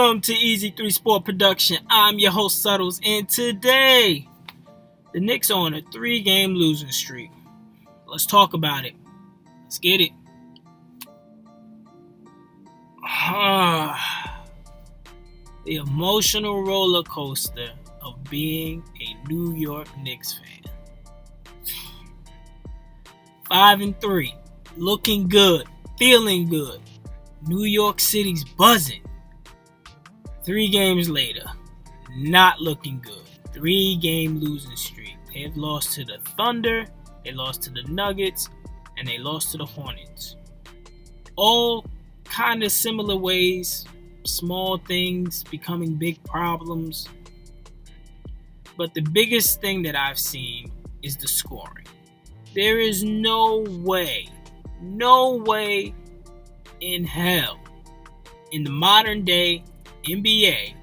Welcome to Easy 3 Sport Production. I'm your host, Suttles, and today, the Knicks are on a 3-game losing streak. Let's talk about it. Let's get it. The emotional roller coaster of being a New York Knicks fan. 5-3, looking good, feeling good. New York City's buzzing. 3 games later, not looking good. 3-game losing streak. They have lost to the Thunder, they lost to the Nuggets, and they lost to the Hornets. All kind of similar ways, small things becoming big problems. But the biggest thing that I've seen is the scoring. There is no way in hell in the modern day NBA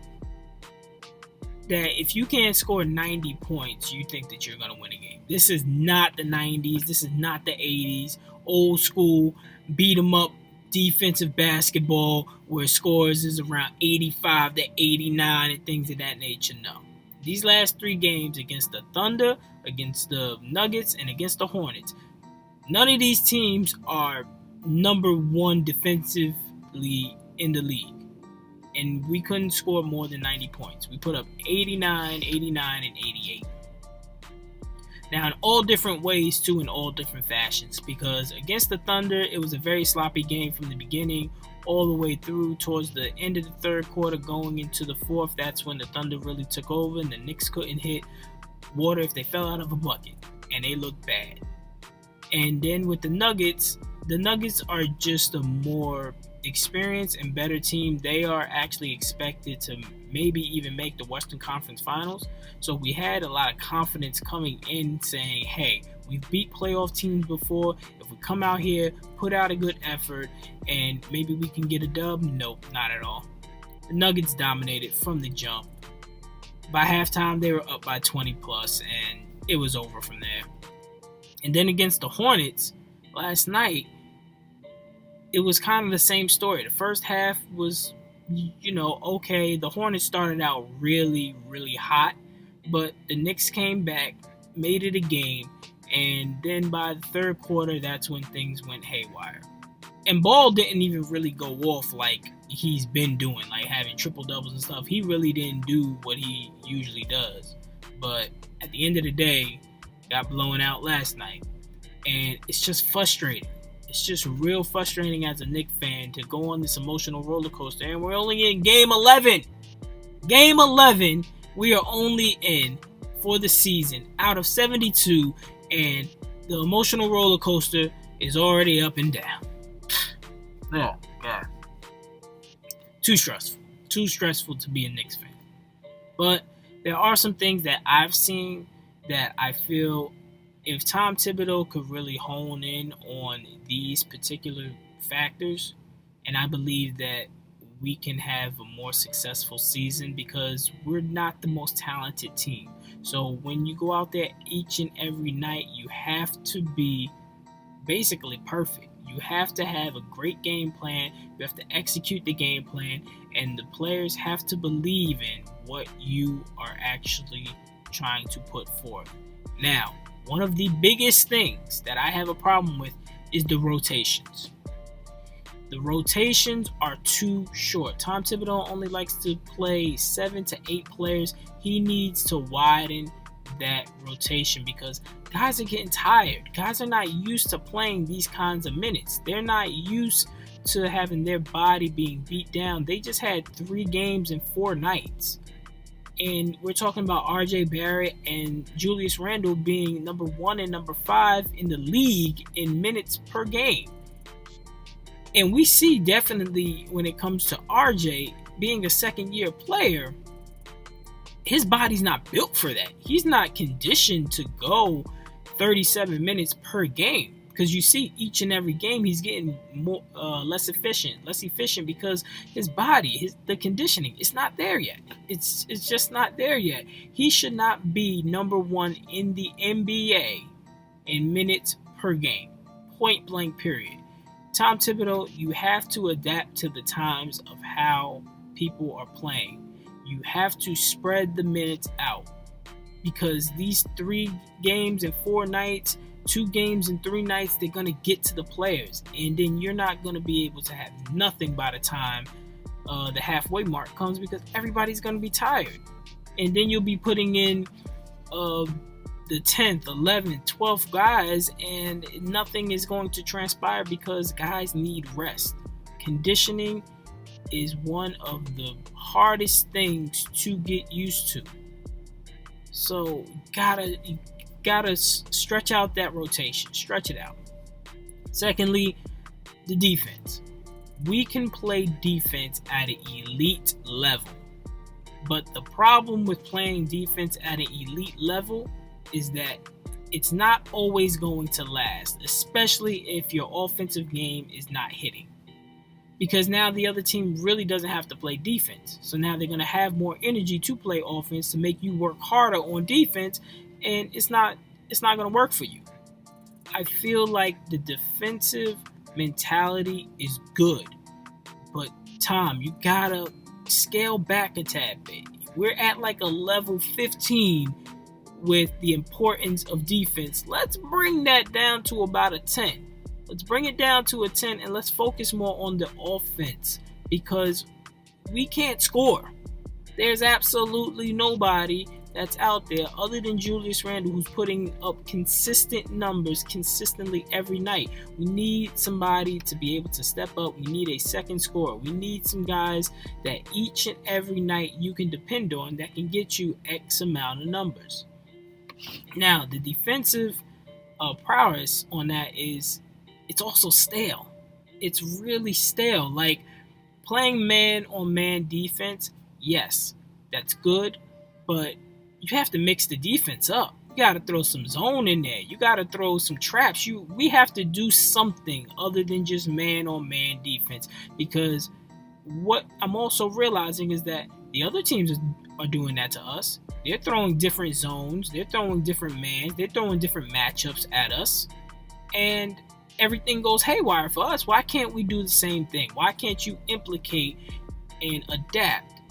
that if you can't score 90 points, you think that you're going to win a game. This is not the 90s. This is not the 80s. Old school, beat 'em up defensive basketball where scores is around 85 to 89 and things of that nature. No. These last 3 games against the Thunder, against the Nuggets, and against the Hornets, none of these teams are number 1 defensively in the league. And we couldn't score more than 90 points. We put up 89, 89, and 88. Now, in all different ways, too, in all different fashions. Because against the Thunder, it was a very sloppy game from the beginning all the way through towards the end of the third quarter, going into the fourth. That's when the Thunder really took over, and the Knicks couldn't hit water if they fell out of a bucket. And they looked bad. And then with the Nuggets are just a more experienced and better team. They are actually expected to maybe even make the Western Conference Finals. So we had a lot of confidence coming in saying, hey, we've beat playoff teams before. If we come out here, put out a good effort, and maybe we can get a dub. Nope, not at all. The Nuggets dominated from the jump. By halftime, they were up by 20 plus, and it was over from there. And then against the Hornets last night, it was kind of the same story. The first half was, okay. The Hornets started out really, really hot, but the Knicks came back, made it a game, and then by the third quarter, that's when things went haywire. And Ball didn't even really go off like he's been doing, like having triple doubles and stuff. He really didn't do what he usually does. But at the end of the day, got blown out last night. And it's just frustrating. It's just real frustrating as a Knicks fan to go on this emotional roller coaster. And we're only in Game 11. Game 11, we are only in for the season out of 72. And the emotional roller coaster is already up and down. Oh, God. Too stressful. Too stressful to be a Knicks fan. But there are some things that I've seen that I feel if Tom Thibodeau could really hone in on these particular factors, and I believe that we can have a more successful season because we're not the most talented team. So when you go out there each and every night, you have to be basically perfect. You have to have a great game plan. You have to execute the game plan, and the players have to believe in what you are actually trying to put forth. Now, one of the biggest things that I have a problem with is the rotations. The rotations are too short. Tom Thibodeau only likes to play 7 to 8 players. He needs to widen that rotation because guys are getting tired. Guys are not used to playing these kinds of minutes. They're not used to having their body being beat down. They just had 3 games in 4 nights. And we're talking about RJ Barrett and Julius Randle being number 1 and number 5 in the league in minutes per game. And we see definitely when it comes to RJ being a second-year player, his body's not built for that. He's not conditioned to go 37 minutes per game. Because you see each and every game he's getting more less efficient because his body, the conditioning, it's not there yet. It's just not there yet. He should not be number 1 in the NBA in minutes per game. Point blank period. Tom Thibodeau, you have to adapt to the times of how people are playing. You have to spread the minutes out, because these 3 games in 4 nights, 2 games in 3 nights, they're going to get to the players. And then you're not going to be able to have nothing by the time the halfway mark comes, because everybody's going to be tired. And then you'll be putting in the 10th, 11th, 12th guys, and nothing is going to transpire because guys need rest. Conditioning is one of the hardest things to get used to. So you gotta stretch out that rotation, stretch it out. Secondly, the defense. We can play defense at an elite level, but the problem with playing defense at an elite level is that it's not always going to last, especially if your offensive game is not hitting. Because now the other team really doesn't have to play defense. So now they're going to have more energy to play offense to make you work harder on defense, and it's not going to work for you. I feel like the defensive mentality is good, but Tom, you got to scale back a tad bit. We're at like a level 15 with the importance of defense. Let's bring that down to about a 10. Let's bring it down to a 10 and let's focus more on the offense, because we can't score. There's absolutely nobody that's out there other than Julius Randle who's putting up consistent numbers consistently every night. We need somebody to be able to step up. We need a second scorer. We need some guys that each and every night you can depend on that can get you X amount of numbers. Now, the defensive prowess on that is, it's also stale. It's really stale. Like, playing man-on-man defense, yes, that's good, but you have to mix the defense up. You got to throw some zone in there. You got to throw some traps. We have to do something other than just man-on-man defense, because what I'm also realizing is that the other teams are doing that to us. They're throwing different zones. They're throwing different mans. They're throwing different matchups at us. And everything goes haywire for us. Why can't we do the same thing? Why can't you implicate and adapt?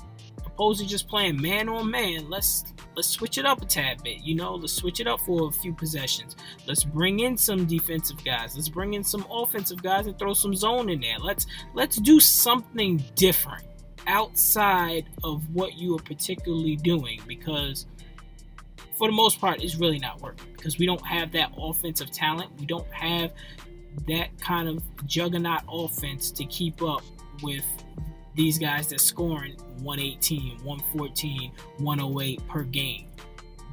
Opposed to just playing man on man, let's switch it up a tad bit. Let's switch it up for a few possessions. Let's bring in some defensive guys. Let's bring in some offensive guys and throw some zone in there. Let's do something different outside of what you are particularly doing, because for the most part it's really not working, because we don't have that offensive talent. We don't have that kind of juggernaut offense to keep up with these guys that's scoring 118, 114, 108 per game.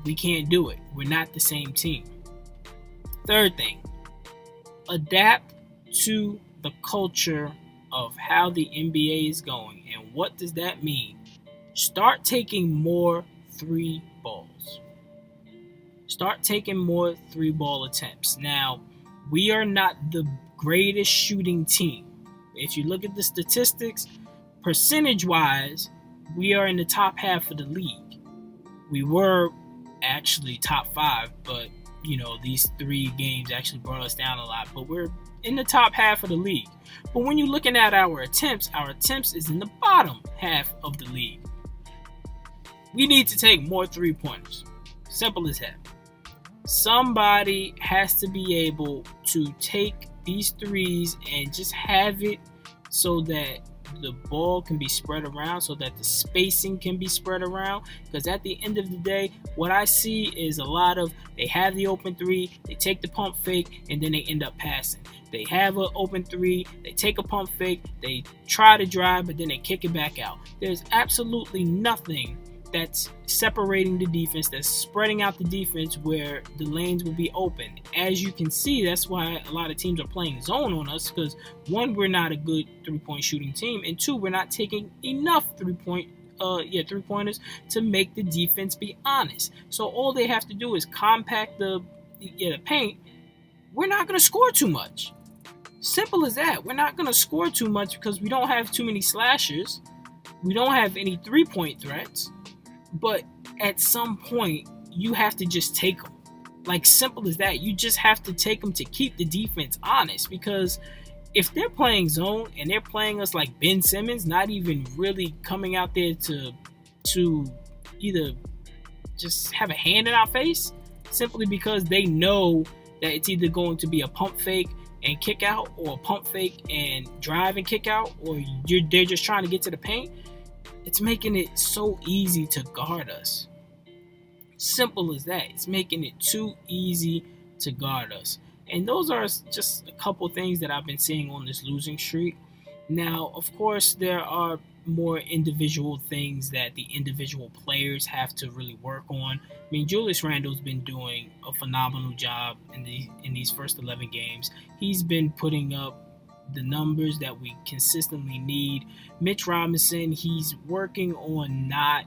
We can't do it. We're not the same team. Third thing, adapt to the culture of how the NBA is going. And what does that mean? Start taking more 3 balls. Start taking more 3-ball attempts. Now, we are not the greatest shooting team. If you look at the statistics, percentage-wise, we are in the top half of the league. We were actually top 5, but these 3 games actually brought us down a lot. But we're in the top half of the league. But when you're looking at our attempts is in the bottom half of the league. We need to take more 3-pointers. Simple as that. Somebody has to be able to take these threes and just have it so that the ball can be spread around, so that the spacing can be spread around. Because at the end of the day, what I see is a lot of, they have the open 3, they take the pump fake, and then they end up passing. They have an open 3, they take a pump fake, they try to drive, but then they kick it back out. There's absolutely nothing that's separating the defense, that's spreading out the defense where the lanes will be open. As you can see, that's why a lot of teams are playing zone on us, because 1, we're not a good 3-point shooting team, and 2, we're not taking enough 3-pointers to make the defense be honest. So all they have to do is compact the paint. We're not going to score too much. Simple as that. We're not going to score too much because we don't have too many slashers. We don't have any 3-point threats. But at some point, you have to just take them. Like, simple as that. You just have to take them to keep the defense honest, because if they're playing zone and they're playing us like Ben Simmons, not even really coming out there to either just have a hand in our face, simply because they know that it's either going to be a pump fake and kick out, or a pump fake and drive and kick out, or they're just trying to get to the paint. It's making it so easy to guard us. Simple as that. It's making it too easy to guard us. And those are just a couple things that I've been seeing on this losing streak. Now, of course, there are more individual things that the individual players have to really work on. I mean, Julius Randle's been doing a phenomenal job in these first 11 games. He's been putting up the numbers that we consistently need. Mitch Robinson, he's working on not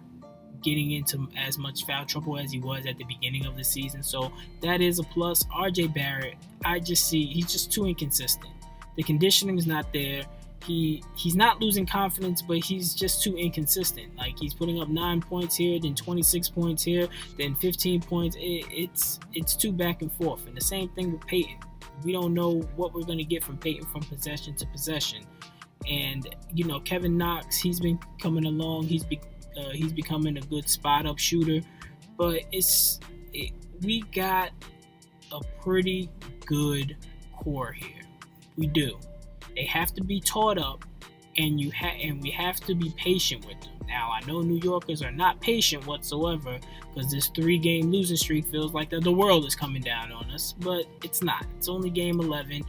getting into as much foul trouble as he was at the beginning of the season. So that is a plus. RJ Barrett, I just see he's just too inconsistent. The conditioning is not there. He's not losing confidence, but he's just too inconsistent. Like, he's putting up 9 points here, then 26 points here, then 15 points. It's too back and forth. And the same thing with Peyton. We don't know what we're going to get from Peyton from possession to possession. And Kevin Knox, he's been coming along. He's becoming a good spot up shooter, but we got a pretty good core here. We do. They have to be taught up, and we have to be patient with them. Now, I know New Yorkers are not patient whatsoever, because this 3-game losing streak feels like the world is coming down on us, but it's not. It's only game 11,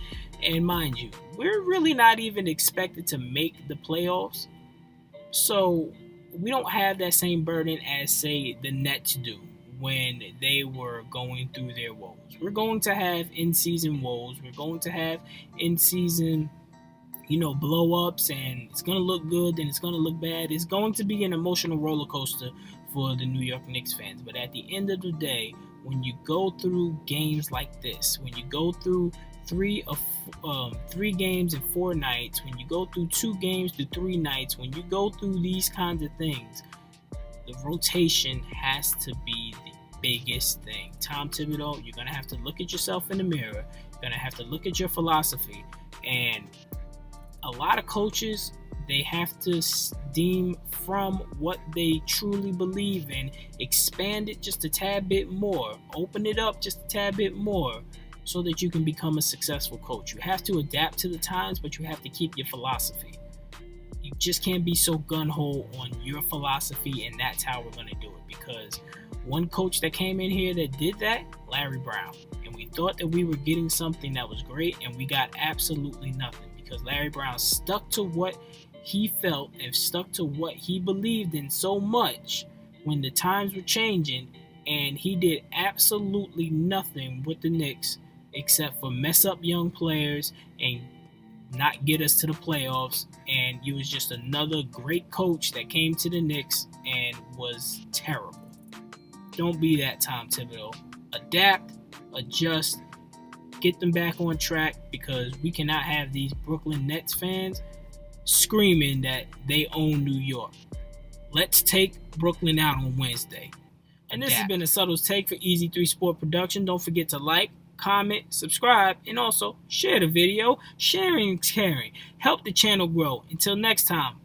and mind you, we're really not even expected to make the playoffs, so we don't have that same burden as, say, the Nets do when they were going through their woes. We're going to have in-season woes. We're going to have in-season blow-ups, and it's going to look good, and it's going to look bad. It's going to be an emotional roller coaster for the New York Knicks fans. But at the end of the day, when you go through games like this, when you go through 3 games in 4 nights, when you go through 2 games to 3 nights, when you go through these kinds of things, the rotation has to be the biggest thing. Tom Thibodeau, you're going to have to look at yourself in the mirror. You're going to have to look at your philosophy. And a lot of coaches, they have to steam from what they truly believe in, expand it just a tad bit more, open it up just a tad bit more, so that you can become a successful coach. You have to adapt to the times, but you have to keep your philosophy. You just can't be so gun-ho on your philosophy, and that's how we're going to do it. Because one coach that came in here that did that, Larry Brown. And we thought that we were getting something that was great, and we got absolutely nothing. Because Larry Brown stuck to what he felt and stuck to what he believed in so much when the times were changing, and he did absolutely nothing with the Knicks except for mess up young players and not get us to the playoffs. And he was just another great coach that came to the Knicks and was terrible. Don't be that, Tom Thibodeau. Adapt, adjust, get them back on track, because we cannot have these Brooklyn Nets fans screaming that they own New York. Let's take Brooklyn out on Wednesday. And this has been a Subtle's Take for Easy 3 Sport Production. Don't forget to like, comment, subscribe, and also share the video. Sharing is caring. Help the channel grow. Until next time.